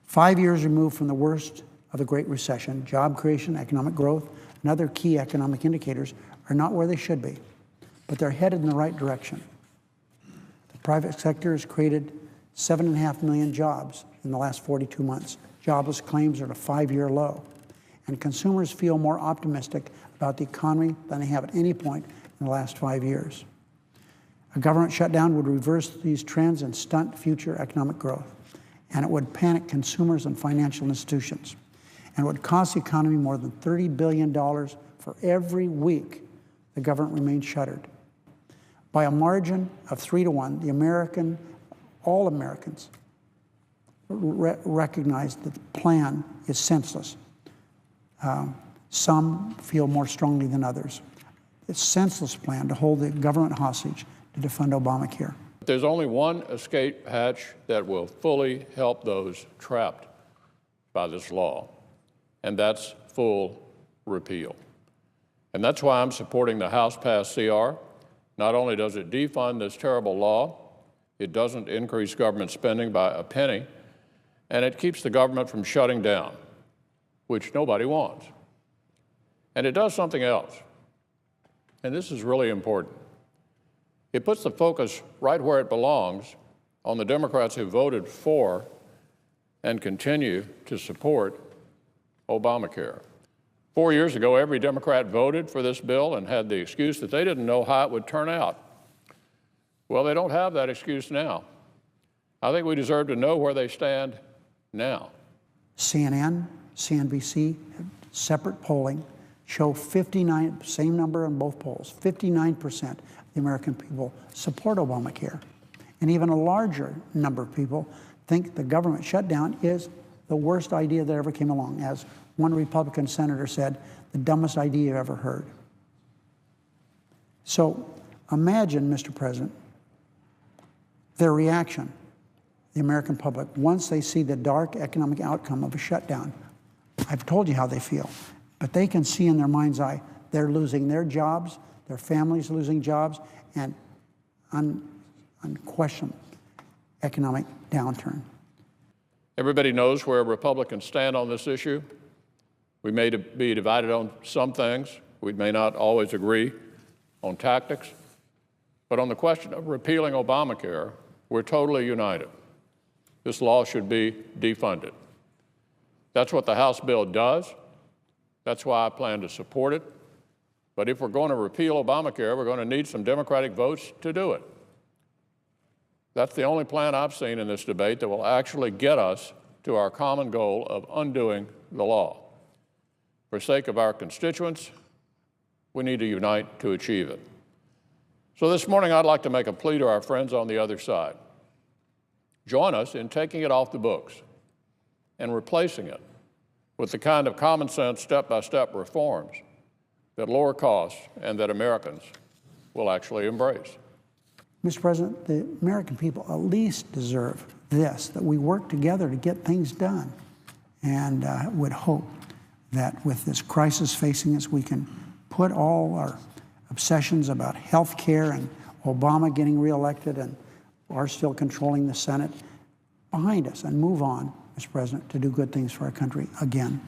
5 years removed from the worst of the Great Recession, job creation, economic growth, and other key economic indicators are not where they should be, but they're headed in the right direction. The private sector has created 7.5 million jobs in the last 42 months. Jobless claims are at a 5-year low, and consumers feel more optimistic about the economy than they have at any point in the last 5 years. A government shutdown would reverse these trends and stunt future economic growth, and it would panic consumers and financial institutions, and it would cost the economy more than $30 billion for every week the government remains shuttered. By a margin of 3 to 1, all Americans recognize that the plan is senseless. Some feel more strongly than others. It's a senseless plan to hold the government hostage to defund Obamacare. There's only one escape hatch that will fully help those trapped by this law, and that's full repeal. And that's why I'm supporting the House-passed CR. Not only does it defund this terrible law, it doesn't increase government spending by a penny, and it keeps the government from shutting down, which nobody wants. And it does something else, and this is really important. It puts the focus right where it belongs on the Democrats who voted for and continue to support Obamacare. 4 years ago, every Democrat voted for this bill and had the excuse that they didn't know how it would turn out. Well, they don't have that excuse now. I think we deserve to know where they stand now. CNN, CNBC, separate polling show 59, same number in both polls, 59% of the American people support Obamacare. And even a larger number of people think the government shutdown is the worst idea that ever came along. As one Republican senator said, the dumbest idea you've ever heard. So imagine, Mr. President, their reaction, the American public, once they see the dark economic outcome of a shutdown. I've told you how they feel, but they can see in their mind's eye they're losing their jobs, their families losing jobs, and unquestionable economic downturn. Everybody knows where Republicans stand on this issue. We may be divided on some things. We may not always agree on tactics. But on the question of repealing Obamacare, we're totally united. This law should be defunded. That's what the House bill does. That's why I plan to support it. But if we're going to repeal Obamacare, we're going to need some Democratic votes to do it. That's the only plan I've seen in this debate that will actually get us to our common goal of undoing the law. For the sake of our constituents, we need to unite to achieve it. So this morning, I'd like to make a plea to our friends on the other side. Join us in taking it off the books and replacing it with the kind of common sense, step-by-step reforms that lower costs and that Americans will actually embrace. Mr. President, the American people at least deserve this, that we work together to get things done. And I would hope that with this crisis facing us, we can put all our obsessions about health care and Obama getting reelected and are still controlling the Senate behind us and move on, Mr. President, to do good things for our country again.